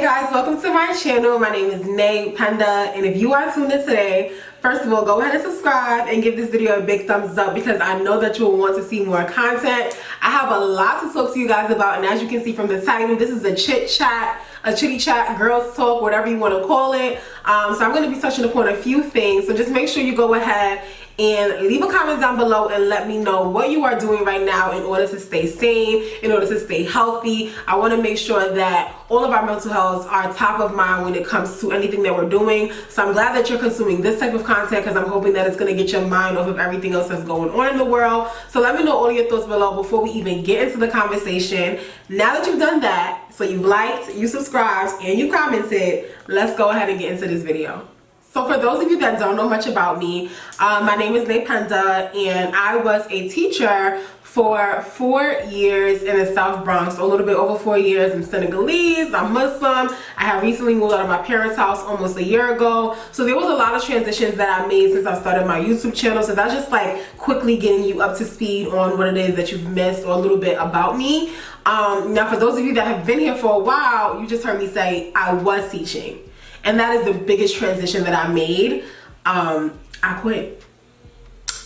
guys, welcome to my channel. My name is Ndeye10, and if you are tuned in today, first of all, go ahead and subscribe and give this video a big thumbs up because I know that you will want to see more content. I have a lot to talk to you guys about, and as you can see from the title, this is a chit chat, a chitty chat, girls talk, whatever you want to call it. So I'm going to be touching upon a few things, so just make sure you go ahead and leave a comment down below and let me know what you are doing right now in order to stay sane, in order to stay healthy. I want to make sure that all of our mental health are top of mind when it comes to anything that we're doing. So I'm glad that you're consuming this type of content because I'm hoping that it's going to get your mind off of everything else that's going on in the world. So let me know all of your thoughts below before we even get into the conversation. Now that you've done that, so you liked, you subscribed, and you commented, let's go ahead and get into this video. So for those of you that don't know much about me, my name is Ndeye10, and I was a teacher for 4 years in the South Bronx, a little bit over 4 years. I'm Senegalese, I'm Muslim. I have recently moved out of my parents' house almost a year ago. So there was a lot of transitions that I made since I started my YouTube channel. So that's just like quickly getting you up to speed on what it is that you've missed or a little bit about me. Now for those of you that have been here for a while, you just heard me say I was teaching. And that is the biggest transition that I made. I quit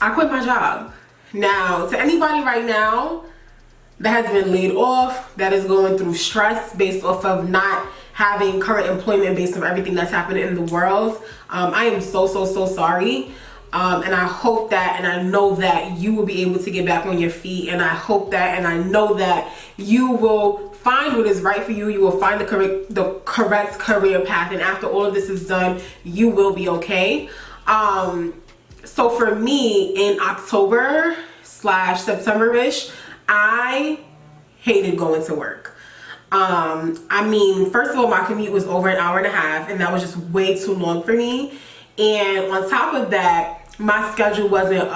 my job. Now, to anybody right now that has been laid off, that is going through stress based off of not having current employment based on everything that's happening in the world, I am so sorry. And I hope that, and I know that you will be able to get back on your feet, and I hope that, and I know that you will find what is right for you. You will find the correct career path, and after all of this is done, you will be okay. So for me, in October/September-ish, I hated going to work. I mean, first of all, my commute was over an hour and a half, and that was just way too long for me. And on top of that, my schedule wasn't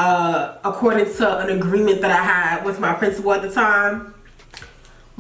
according to an agreement that I had with my principal at the time.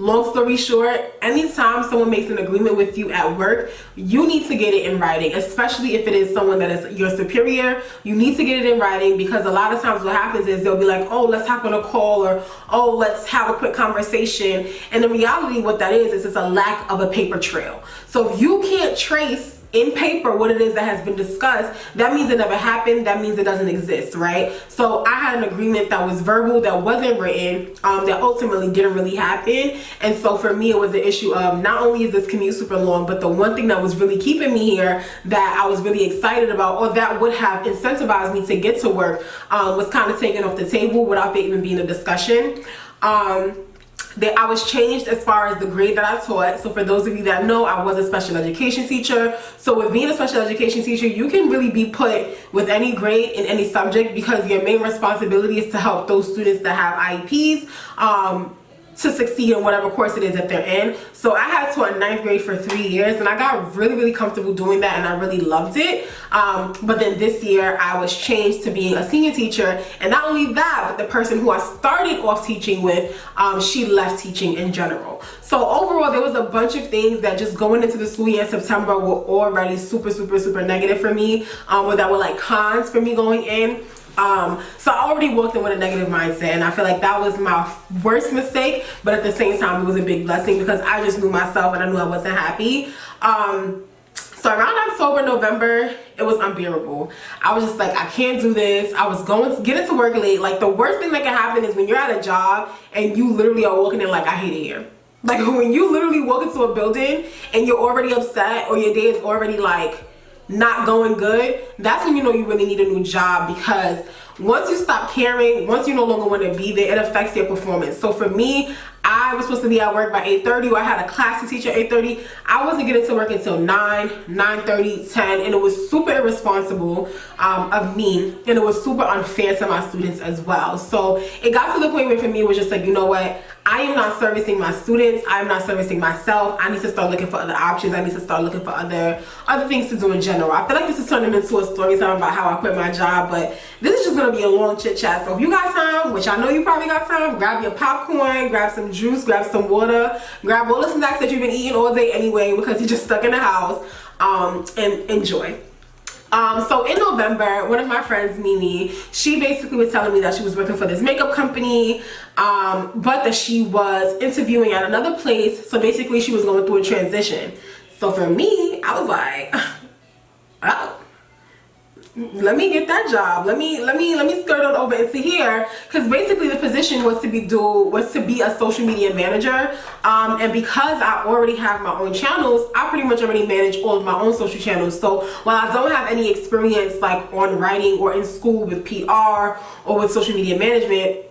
Long story short, anytime someone makes an agreement with you at work, you need to get it in writing, especially if it is someone that is your superior. You need to get it in writing because a lot of times what happens is they'll be like, oh, let's hop on a call, or oh, let's have a quick conversation. And in reality, what that is it's a lack of a paper trail. So if you can't trace in paper what it is that has been discussed, that means it never happened. That means it doesn't exist, right? So I had an agreement that was verbal, that wasn't written, that ultimately didn't really happen. And so for me, it was the issue of not only is this commute super long, but the one thing that was really keeping me here that I was really excited about, or that would have incentivized me to get to work, was kind of taken off the table without there even being a discussion. I was changed as far as the grade that I taught. So for those of you that know, I was a special education teacher. So with being a special education teacher, you can really be put with any grade in any subject because your main responsibility is to help those students that have IEPs to succeed in whatever course it is that they're in. So I had taught 9th grade for 3 years, and I got really comfortable doing that, and I really loved it. But then this year I was changed to being a senior teacher, and not only that, but the person who I started off teaching with, she left teaching in general. So overall, there was a bunch of things that just going into the school year in September were already super negative for me, or that were like cons for me going in. So I already walked in with a negative mindset, and I feel like that was my worst mistake, but at the same time it was a big blessing because I just knew myself and I knew I wasn't happy. So around October, November, it was unbearable. I was just like, I can't do this. I was going to get into work late. Like, the worst thing that can happen is when you're at a job and you literally are walking in like, I hate it here. Like, when you literally walk into a building and you're already upset, or your day is already like not going good, that's when you know you really need a new job, because once you stop caring, once you no longer want to be there, it affects your performance. So for me, I was supposed to be at work by 8:30, or I had a class to teach at 8:30. I wasn't getting to work until 9, 9:30, 10, and it was super irresponsible of me, and it was super unfair to my students as well. So it got to the point where for me it was just like, you know what, I am not servicing my students, I'm not servicing myself. I need to start looking for other options. I need to start looking for other things to do in general. I feel like this is turning into a story time about how I quit my job, but this is just gonna be a long chit chat. So if you got time, which I know you probably got time, grab your popcorn, grab some juice, grab some water, grab all the snacks that you've been eating all day anyway because you're just stuck in the house, and enjoy. So in November, one of my friends, Mimi, she basically was telling me that she was working for this makeup company, but that she was interviewing at another place. So basically she was going through a transition. So for me, I was like, oh, let me get that job. Let me skirt on over into here, because basically the position was to be a social media manager. And because I already have my own channels, I pretty much already manage all of my own social channels. So while I don't have any experience like on writing or in school with PR or with social media management,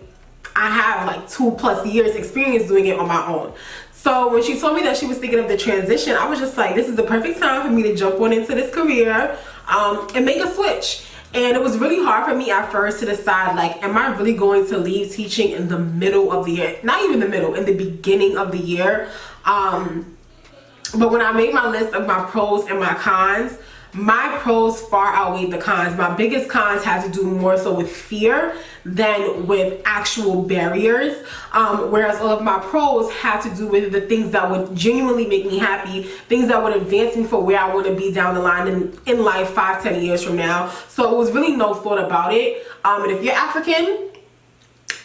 I have like 2+ years experience doing it on my own. So when she told me that she was thinking of the transition, I was just like, this is the perfect time for me to jump on into this career and make a switch. And it was really hard for me at first to decide, like, am I really going to leave teaching in the middle of the year? Not even the middle, in the beginning of the year. But when I made my list of my pros and my cons, my pros far outweighed the cons. My biggest cons had to do more so with fear than with actual barriers, whereas all of my pros had to do with the things that would genuinely make me happy, things that would advance me for where I want to be down the line in life 5-10 years from now. So it was really no thought about it. And if you're African,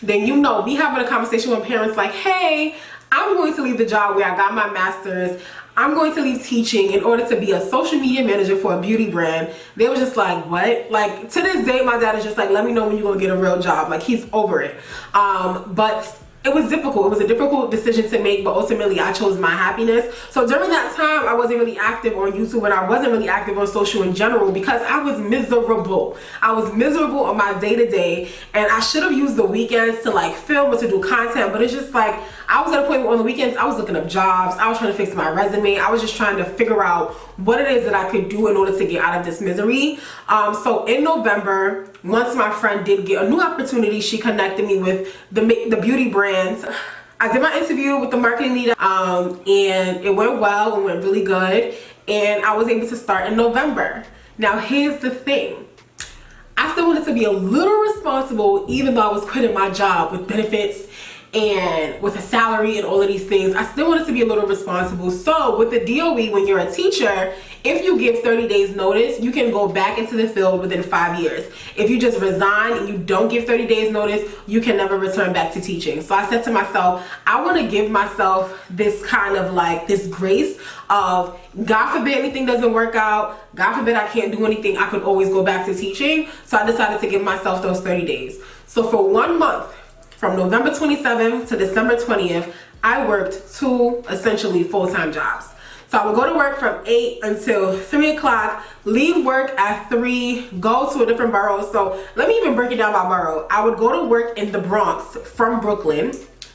then you know, me having a conversation with parents like, hey, I'm going to leave the job where I got my master's, I'm going to leave teaching in order to be a social media manager for a beauty brand. They were just like, what? Like, to this day, my dad is just like, let me know when you're going to get a real job. Like, he's over it. But it was difficult. It was a difficult decision to make, but ultimately I chose my happiness. So during that time, I wasn't really active on YouTube, and I wasn't really active on social in general because I was miserable. I was miserable on my day-to-day, and I should have used the weekends to like film or to do content, but it's just like, I was at a point where on the weekends, I was looking up jobs, I was trying to fix my resume, I was just trying to figure out what it is that I could do in order to get out of this misery. So in November, once my friend did get a new opportunity, she connected me with the beauty brands. I did my interview with the marketing leader, and it went well, it went really good, and I was able to start in November. Now here's the thing. I still wanted to be a little responsible, even though I was quitting my job with benefits and with a salary and all of these things. I still wanted to be a little responsible. So with the DOE, when you're a teacher, if you give 30 days notice, you can go back into the field within 5 years. If you just resign and you don't give 30 days notice, you can never return back to teaching. So I said to myself, I want to give myself this kind of like this grace of, God forbid anything doesn't work out, God forbid I can't do anything, I could always go back to teaching. So I decided to give myself those 30 days. So for 1 month, from November 27th to December 20th, I worked 2 essentially full-time jobs. So I would go to work from 8 until 3 o'clock, leave work at 3, go to a different borough. So let me even break it down by borough. I would go to work in the Bronx from Brooklyn,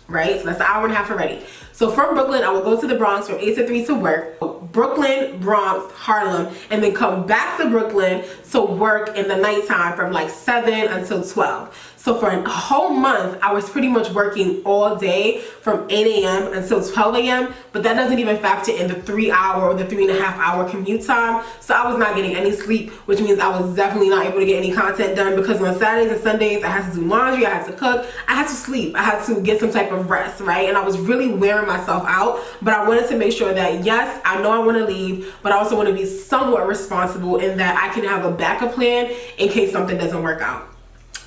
right? So that's an hour and a half already. So from Brooklyn, I would go to the Bronx from 8 to 3 to work. Brooklyn, Bronx, Harlem, and then come back to Brooklyn to work in the nighttime from like 7 until 12. So for a whole month, I was pretty much working all day from 8 a.m. until 12 a.m. But that doesn't even factor in the 3-hour or the 3.5-hour commute time. So I was not getting any sleep, which means I was definitely not able to get any content done, because on Saturdays and Sundays, I had to do laundry, I had to cook, I had to sleep, I had to get some type of rest, right? And I was really wearing myself out, but I wanted to make sure that, yes, I know I want to leave, but I also want to be somewhat responsible in that I can have a backup plan in case something doesn't work out.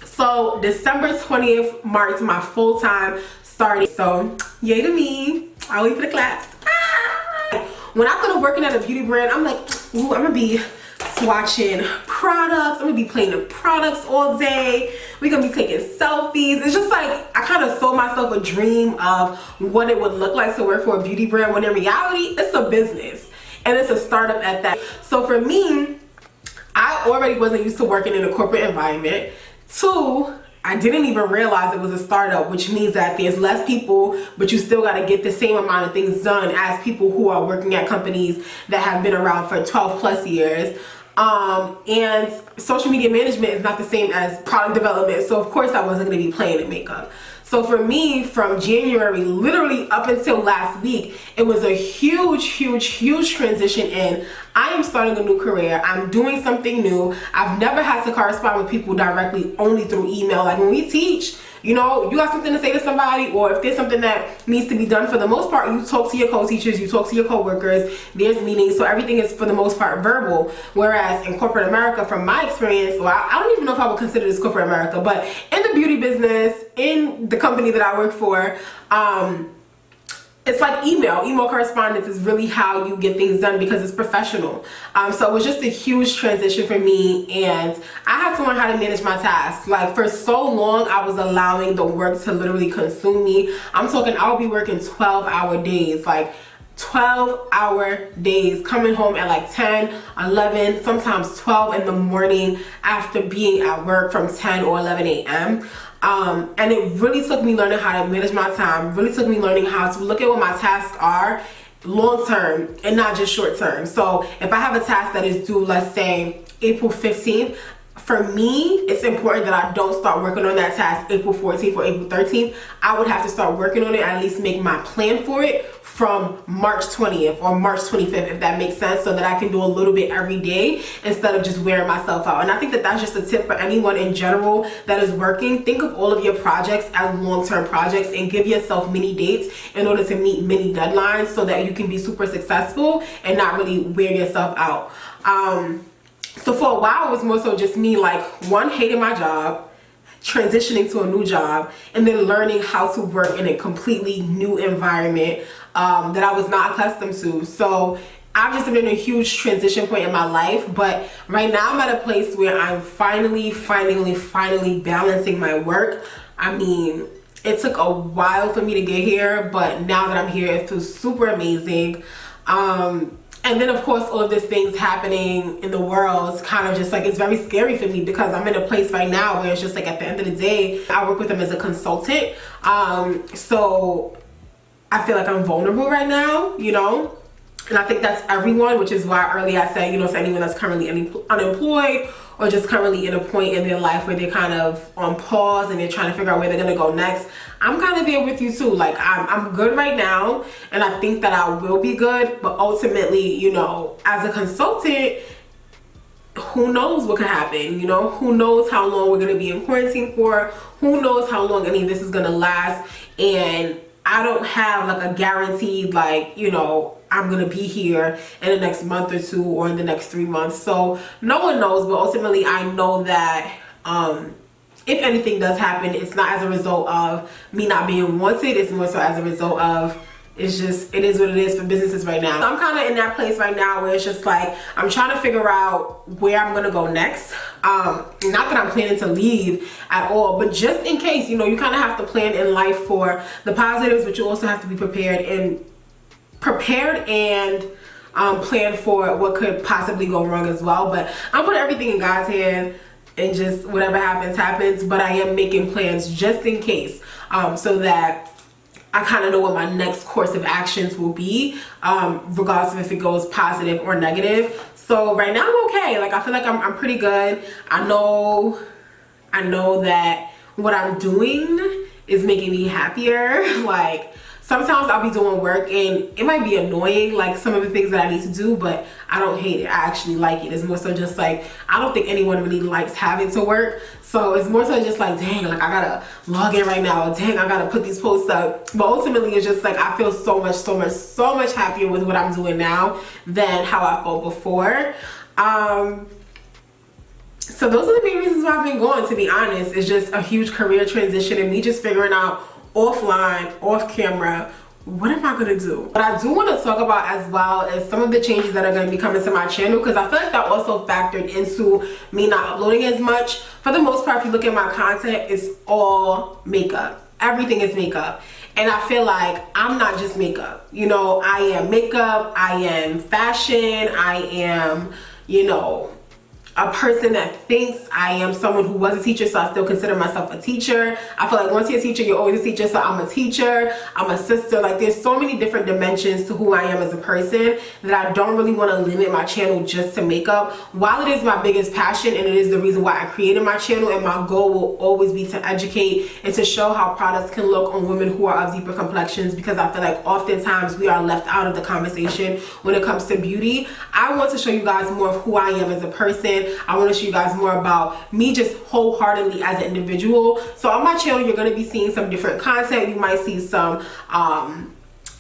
So December 20th marked my full-time starting. So yay to me. I'll wait for the claps. When I thought of working at a beauty brand, I'm like, ooh, I'm gonna be swatching products, I'm gonna be playing the products all day, we're gonna be taking selfies. It's just like, I kind of sold myself a dream of what it would look like to work for a beauty brand, when in reality, it's a business and it's a startup at that. So for me, I already wasn't used to working in a corporate environment. 2, I didn't even realize it was a startup, which means that there's less people, but you still got to get the same amount of things done as people who are working at companies that have been around for 12+ years. And social media management is not the same as product development. So of course I wasn't going to be playing in makeup. So for me, from January literally up until last week, it was a huge transition in, I am starting a new career, I'm doing something new. I've never had to correspond with people directly, only through email. Like when we teach, you know, you got something to say to somebody, or if there's something that needs to be done, for the most part, you talk to your co-teachers, you talk to your co-workers, there's meetings, so everything is for the most part verbal. Whereas in corporate America, from my experience, well, I don't even know if I would consider this corporate America, but in the beauty business, in the company that I work for, it's like email correspondence is really how you get things done because it's professional. So it was just a huge transition for me, and I had to learn how to manage my tasks. Like for so long I was allowing the work to literally consume me. I'm talking I'll be working 12-hour days, like 12-hour days, coming home at like 10, 11, sometimes 12 in the morning after being at work from 10 or 11 a.m. And it really took me learning how to manage my time, really took me learning how to look at what my tasks are long term and not just short term. So if I have a task that is due, let's say April 15th, for me, it's important that I don't start working on that task April 14th or April 13th. I would have to start working on it, at least make my plan for it from March 20th or March 25th, if that makes sense, so that I can do a little bit every day instead of just wearing myself out. And I think that that's just a tip for anyone in general that is working. Think of all of your projects as long-term projects and give yourself mini dates in order to meet mini deadlines so that you can be super successful and not really wear yourself out. So for a while, it was more so just me, like, one, hating my job, transitioning to a new job, and then learning how to work in a completely new environment that I was not accustomed to. So I've just been in a huge transition point in my life, but right now I'm at a place where I'm finally balancing my work. I mean, it took a while for me to get here, but now that I'm here, it feels super amazing. And then of course all of these things happening in the world is kind of just like, it's very scary for me because I'm in a place right now where it's just like, at the end of the day, I work with them as a consultant. So I feel like I'm vulnerable right now, you know, and I think that's everyone, which is why earlier I said, you know, to anyone that's currently unemployed or just currently in a point in their life where they're kind of on pause and they're trying to figure out where they're gonna go next. I'm kind of there with you too. Like I'm good right now, and I think that I will be good, but ultimately, you know, as a consultant, who knows what could happen, you know? Who knows how long we're gonna be in quarantine for? Who knows how long any of this is gonna last? And I don't have like a guaranteed, like, you know, I'm gonna be here in the next month or two or in the next 3 months. So no one knows, but ultimately I know that if anything does happen, it's not as a result of me not being wanted. It's more so as a result of, it's just, it is what it is for businesses right now. So I'm kind of in that place right now where it's just like, I'm trying to figure out where I'm gonna go next. Not that I'm planning to leave at all, but just in case, you know, you kind of have to plan in life for the positives, but you also have to be prepared and plan for what could possibly go wrong as well. But I'm putting everything in God's hand, and just whatever happens, happens. But I am making plans just in case, so that I kind of know what my next course of actions will be, regardless of if it goes positive or negative. So right now I'm okay. Like, I feel like I'm pretty good. I know that what I'm doing is making me happier. Like, sometimes I'll be doing work and it might be annoying, like some of the things that I need to do, but I don't hate it. I actually like it. It's more so just like, I don't think anyone really likes having to work. So it's more so just like, dang, like I gotta log in right now. Dang, I gotta put these posts up. But ultimately it's just like, I feel so much happier with what I'm doing now than how I felt before. So those are the main reasons why I've been going, to be honest. It's just a huge career transition and me just figuring out offline, off camera, what am I gonna do? What I do want to talk about as well is some of the changes that are going to be coming to my channel, because I feel like that also factored into me not uploading as much. For the most part, if you look at my content, it's all makeup. Everything is makeup. And I feel like I'm not just makeup. You know, I am makeup, I am fashion, I am, you know, a person that thinks. I am someone who was a teacher, so I still consider myself a teacher. I feel like once you're a teacher, you're always a teacher. So I'm a teacher, I'm a sister. Like, there's so many different dimensions to who I am as a person that I don't really want to limit my channel just to makeup. While it is my biggest passion and it is the reason why I created my channel, and my goal will always be to educate and to show how products can look on women who are of deeper complexions, because I feel like oftentimes we are left out of the conversation when it comes to beauty. I want to show you guys more of who I am as a person. I want to show you guys more about me just wholeheartedly as an individual. So on my channel, you're going to be seeing some different content. You might see some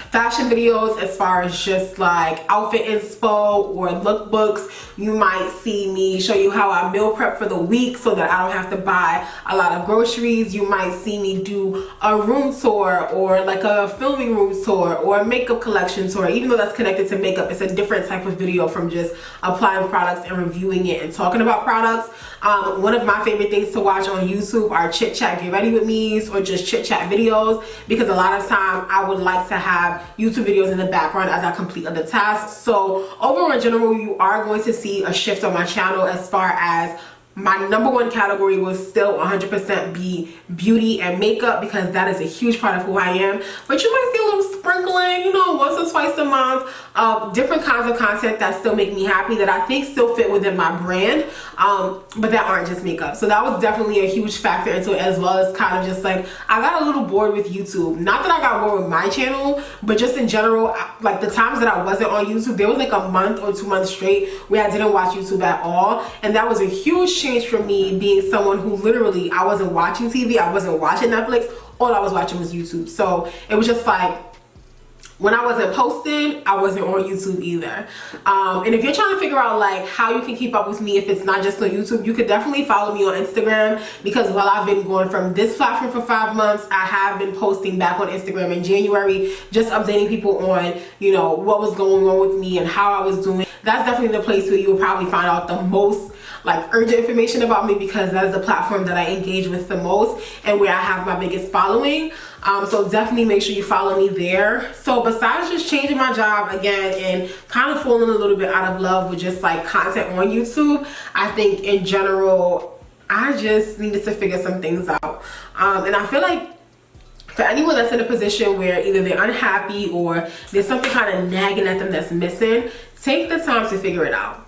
fashion videos as far as just like outfit inspo or lookbooks. You might see me show you how I meal prep for the week so that I don't have to buy a lot of groceries. You might see me do a room tour or like a filming room tour or a makeup collection tour. Even though that's connected to makeup, it's a different type of video from just applying products and reviewing it and talking about products. One of my favorite things to watch on YouTube are chit chat get ready with me's or just chit chat videos, because a lot of time I would like to have YouTube videos in the background as I complete other tasks. So overall, in general, you are going to see a shift on my channel as far as my #1 category will still 100% be beauty and makeup, because that is a huge part of who I am. But you might see a little sprinkling, you know, once or twice a month of different kinds of content that still make me happy, that I think still fit within my brand, but that aren't just makeup. So that was definitely a huge factor into it, as well as kind of just like, I got a little bored with YouTube. Not that I got bored with my channel, but just in general, like the times that I wasn't on YouTube, there was like a month or 2 months straight where I didn't watch YouTube at all. And that was a huge change for me, being someone who literally, I wasn't watching TV, I wasn't watching Netflix, all I was watching was YouTube. So it was just like, when I wasn't posting, I wasn't on YouTube either. And if you're trying to figure out like how you can keep up with me if it's not just on YouTube, you could definitely follow me on Instagram, because while I've been going from this platform for 5 months, I have been posting back on Instagram in January, just updating people on, you know, what was going on with me and how I was doing. That's definitely the place where you will probably find out the most like urgent information about me, because that is the platform that I engage with the most and where I have my biggest following. So definitely make sure you follow me there. So besides just changing my job again and kind of falling a little bit out of love with just like content on YouTube, I think in general, I just needed to figure some things out. And I feel like for anyone that's in a position where either they're unhappy or there's something kind of nagging at them that's missing, take the time to figure it out.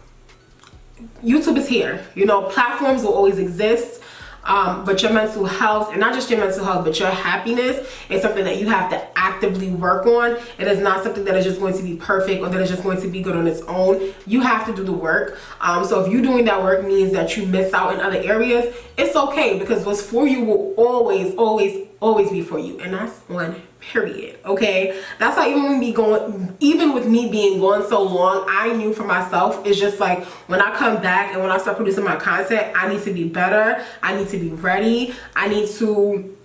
YouTube is here, you know, platforms will always exist, but your mental health, and not just your mental health, but your happiness is something that you have to actively work on. It is not something that is just going to be perfect or that is just going to be good on its own. You have to do the work. So if you doing that work means that you miss out in other areas, it's okay, because what's for you will always be for you, and that's one period. Okay, that's why even with me being gone so long, I knew for myself, it's just like when I come back and when I start producing my content, I need to be better, I need to be ready, I need to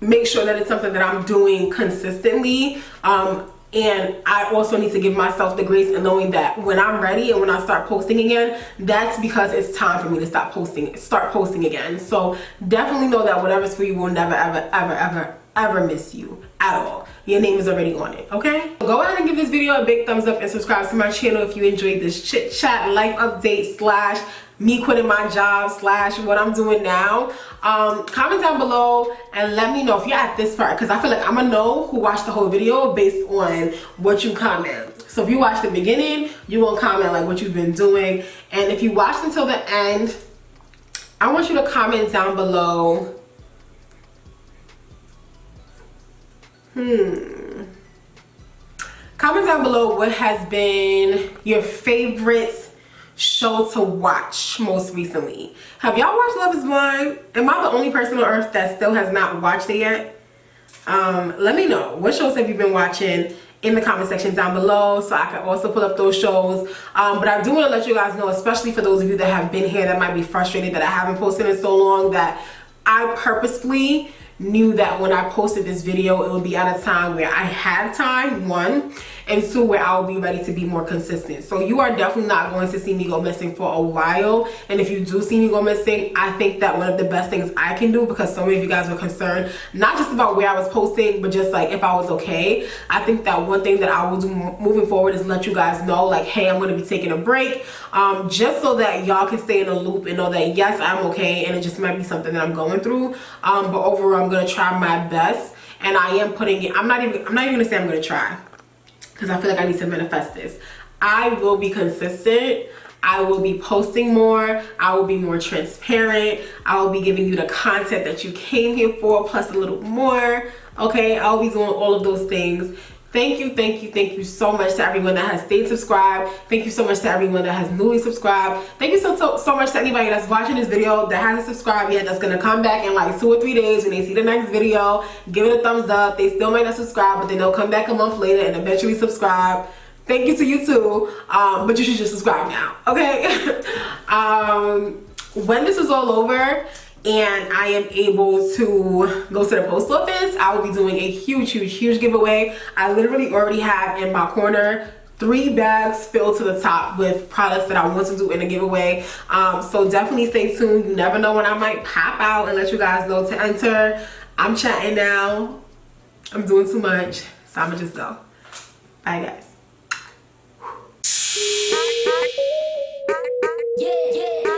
make sure that it's something that I'm doing consistently, and I also need to give myself the grace and knowing that when I'm ready and when I start posting again, that's because it's time for me to start posting again. So definitely know that whatever's for you will never ever miss you at all. Your name is already on it. Okay, go ahead and give this video a big thumbs up and subscribe to my channel if you enjoyed this chit chat life update slash me quitting my job slash what I'm doing now. Comment down below and let me know if you're at this part, because I feel like I'm gonna know who watched the whole video based on what you comment. So if you watched the beginning, you will comment like what you've been doing, and if you watched until the end, I want you to comment down below comment down below what has been your favorite show to watch most recently. Have y'all watched Love is Blind? Am I the only person on earth that still has not watched it yet? Let me know. What shows have you been watching in the comment section down below, so I can also pull up those shows. But I do want to let you guys know, especially for those of you that have been here that might be frustrated that I haven't posted in so long, that I purposefully knew that when I posted this video, it would be at a time where I had time, 1, and 2, where I will be ready to be more consistent. So you are definitely not going to see me go missing for a while, and if you do see me go missing, I think that one of the best things I can do, because so many of you guys were concerned not just about where I was posting, but just like if I was okay, I think that one thing that I will do moving forward is let you guys know like, hey, I'm going to be taking a break, just so that y'all can stay in the loop and know that yes, I'm okay, and it just might be something that I'm going through, but overall I'm going to try my best, and I am putting it, I'm not even gonna say I'm gonna try, because I feel like I need to manifest this. I will be consistent, I will be posting more, I will be more transparent, I will be giving you the content that you came here for plus a little more. Okay, I'll be doing all of those things Thank you so much to everyone that has stayed subscribed. Thank you so much to everyone that has newly subscribed. Thank you so much to anybody that's watching this video that hasn't subscribed yet, that's gonna come back in like 2 or 3 days when they see the next video, give it a thumbs up. They still might not subscribe, but then they'll come back a month later and eventually subscribe. Thank you to you too, but you should just subscribe now, okay? When this is all over and I am able to go to the post office, I will be doing a huge giveaway. I literally already have in my corner 3 bags filled to the top with products that I want to do in a giveaway. So definitely stay tuned. You never know when I might pop out and let you guys know to enter. I'm chatting now. I'm doing too much, so I'ma just go. Bye guys. Yeah.